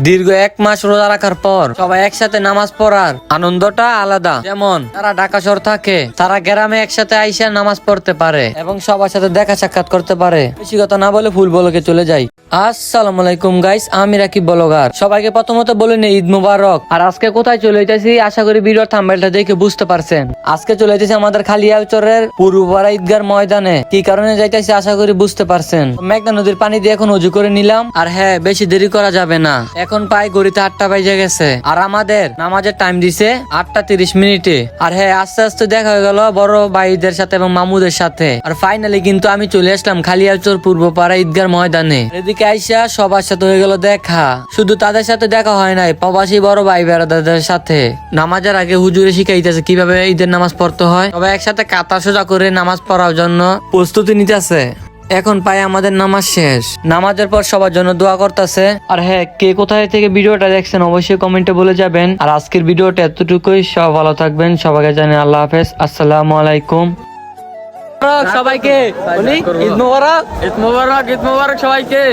দীর্ঘ 1 মাস রোজা রাখার পর সবাই একসাথে নামাজ পড়ার আনন্দটা আলাদা। যেমন তারা ঢাকা শহর থাকে, তারা গ্রামে একসাথে আইসা নামাজ পড়তে পারে এবং সবার সাথে দেখা সাক্ষাৎ করতে পারে। বেশি কথা না বলে ফুল বলকে চলে যাই। আসসালামু আলাইকুম গাইস, আমি রাকিব ব্লগার। সবাইকে প্রথমত বলে নেই ঈদ মুবারক। আর আজকে কোথায় চলে যাইতেছি আশা করি ভিডিওর থাম্বনেলটা দেখে বুঝতে পারছেন। আজকে চলে যাইতেছি আমাদের খালিয়াচরের পূর্বপাড়া ঈদগার ময়দানে। কি কারণে যাইতেছি আশা করি বুঝতে পারছেন। মেঘনা নদীর পানি দিয়ে এখন উজু করে নিলাম। আর হ্যাঁ, বেশি দেরি করা যাবে না, এখন প্রায় ঘড়িতে 8টা বেজে গেছে। আর আমাদের নামাজের টাইম দিছে 8টা 30 মিনিটে। আর হ্যাঁ, আস্তে আস্তে দেখা হয়ে গেল বড় ভাইদের সাথে এবং মামুদের সাথে। আর ফাইনালি কিন্তু আমি চলে আসলাম খালিয়াচর পূর্বপাড়া ঈদগার ময়দানে। এদিকে আইসা সবার সাথে হয়ে গেল দেখা। শুধু তাদের সাথে দেখা হয় নাই, প্রবাসী বড় ভাই বেড়াদাদের সাথে। নামাজের আগে হুজুরে শিখাইতেছে কিভাবে ঈদের নামাজ পড়তে হয়। সবাই একসাথে কাতা সোজা করে নামাজ পড়ার জন্য প্রস্তুতি নিতেছে। এখন পাই আমাদের নামাজ শেষ। নামাজের পর সবার জন্য দোয়া করতেছে। আর হ্যাঁ, কে কোথায় থেকে ভিডিওটা দেখছেন অবশ্যই কমেন্টে বলে যাবেন। আর আজকের ভিডিওটা এতটুকুই। সব ভালো থাকবেন, সবাইকে জানাই আল্লাহ হাফেজ, আসসালামু আলাইকুম। সবাইকে ঈদ মোবারক, ঈদ মোবারক, ঈদ মোবারক সবাইকে।